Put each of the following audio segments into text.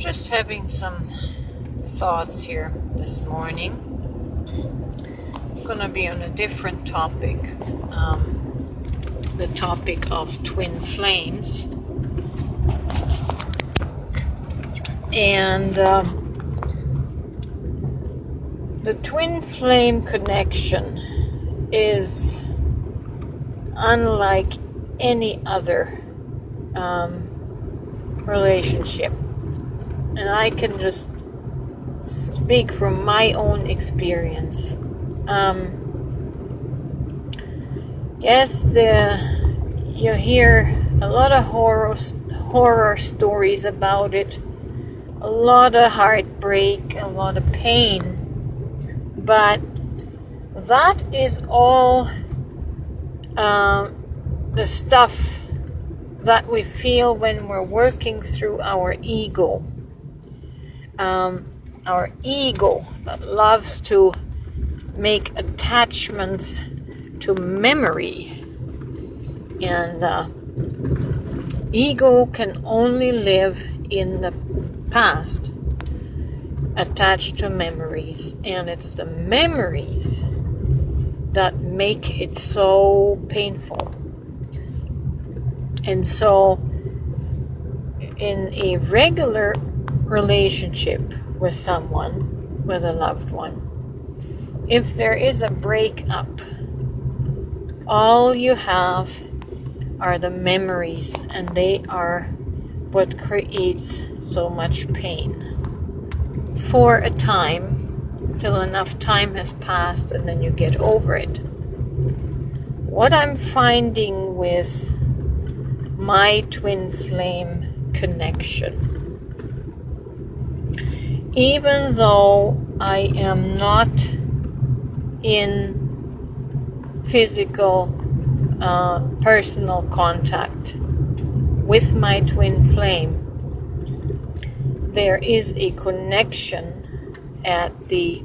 Just having some thoughts here this morning. It's going to be on a different topic, the topic of twin flames. And the twin flame connection is unlike any other relationship. And I can just speak from my own experience. Yes, you hear a lot of horror stories about it, a lot of heartbreak, a lot of pain, but that is all the stuff that we feel when we're working through our ego. Our ego that loves to make attachments to memory, and ego can only live in the past, attached to memories, and it's the memories that make it so painful. And so in a regular relationship with someone, with a loved one, if there is a breakup, all you have are the memories, and they are what creates so much pain for a time, till enough time has passed, and then you get over it. What I'm finding with my twin flame connection, even though I am not in physical, personal contact with my twin flame, there is a connection at the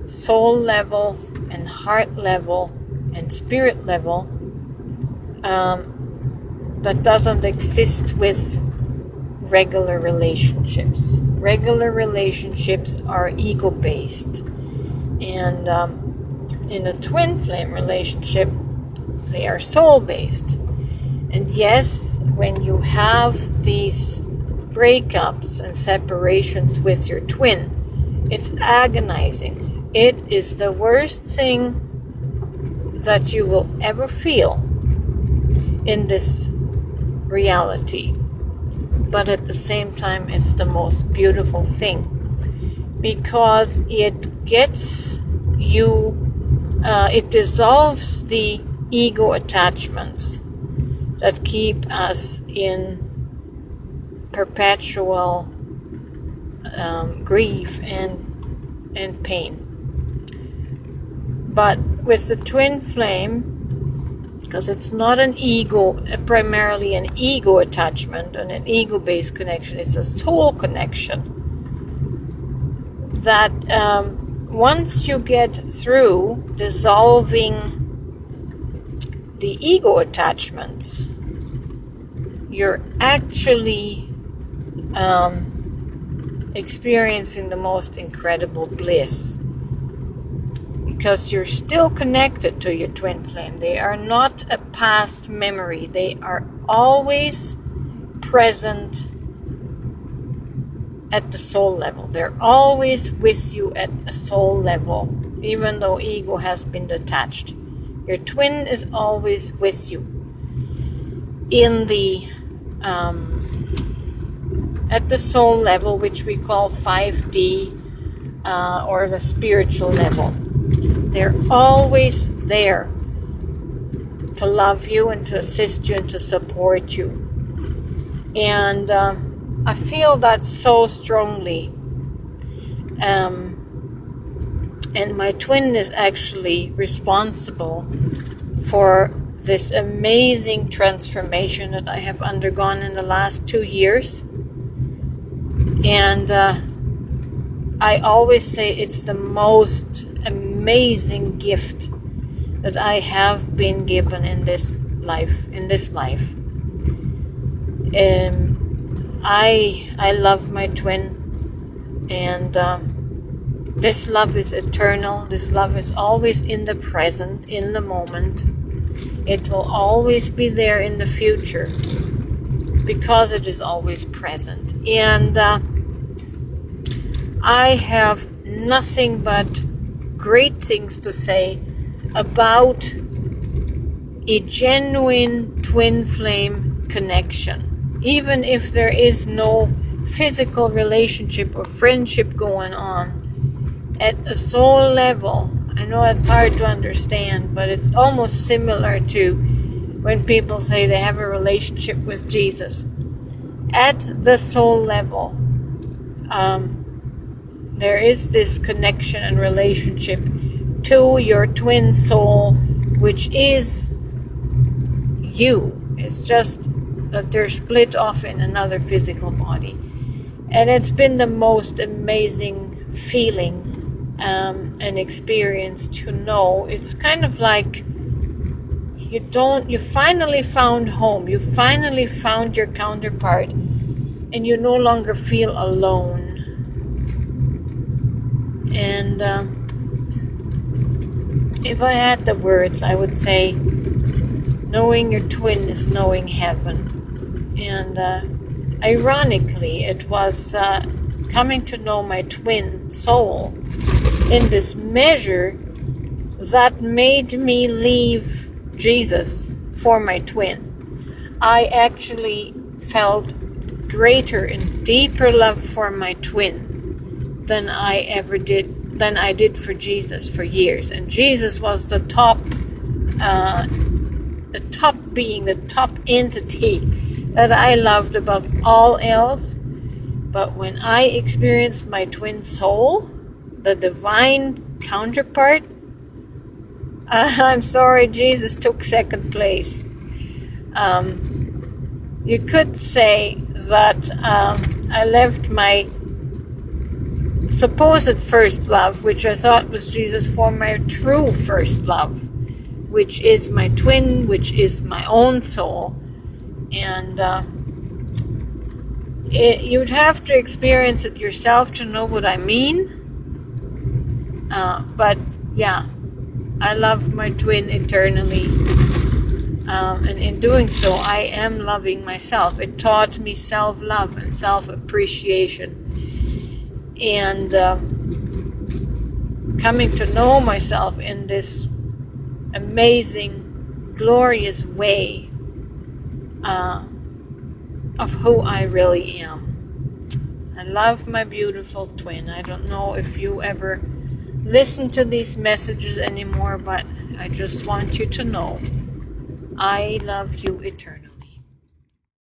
soul level and heart level and spirit level that doesn't exist with regular relationships. Regular relationships are ego-based, and in a twin flame relationship, they are soul-based. And yes, when you have these breakups and separations with your twin, it's agonizing. It is the worst thing that you will ever feel in this reality. But at the same time, it's the most beautiful thing, because it gets you, it dissolves the ego attachments that keep us in perpetual grief and pain. But with the twin flame, because it's not an ego, primarily an ego attachment and an ego-based connection, it's a soul connection, that once you get through dissolving the ego attachments, you're actually experiencing the most incredible bliss, because you're still connected to your twin flame. They are not a past memory. They are always present at the soul level. They're always with you at a soul level, even though ego has been detached. Your twin is always with you in the at the soul level, which we call 5D, or the spiritual level. They're always there to love you and to assist you and to support you. And I feel that so strongly. And my twin is actually responsible for this amazing transformation that I have undergone in the last 2 years. And I always say it's the most amazing gift that I have been given in this life. I love my twin, and this love is eternal. This love is always in the present, in the moment. It will always be there in the future because it is always present. And I have nothing but great things to say about a genuine twin flame connection. Even if there is no physical relationship or friendship going on, at a soul level, I know it's hard to understand, but it's almost similar to when people say they have a relationship with Jesus. At the soul level, there is this connection and relationship to your twin soul, which is you. It's just that they're split off in another physical body. And it's been the most amazing feeling and experience to know. It's kind of like you finally found home. You finally found your counterpart, and you no longer feel alone. And if I had the words, I would say knowing your twin is knowing heaven. And ironically, it was coming to know my twin soul in this measure that made me leave Jesus for my twin. I actually felt greater and deeper love for my twin than I did for Jesus for years. And Jesus was the top being, the top entity that I loved above all else. But when I experienced my twin soul, the divine counterpart, I'm sorry, Jesus took second place. You could say that I left my supposed first love, which I thought was Jesus, for my true first love, which is my twin, which is my own soul. And you'd have to experience it yourself to know what I mean. But yeah, I love my twin eternally. And in doing so, I am loving myself. It taught me self-love and self-appreciation. And coming to know myself in this amazing, glorious way of who I really am. I love my beautiful twin. I don't know if you ever listen to these messages anymore, but I just want you to know I love you eternally.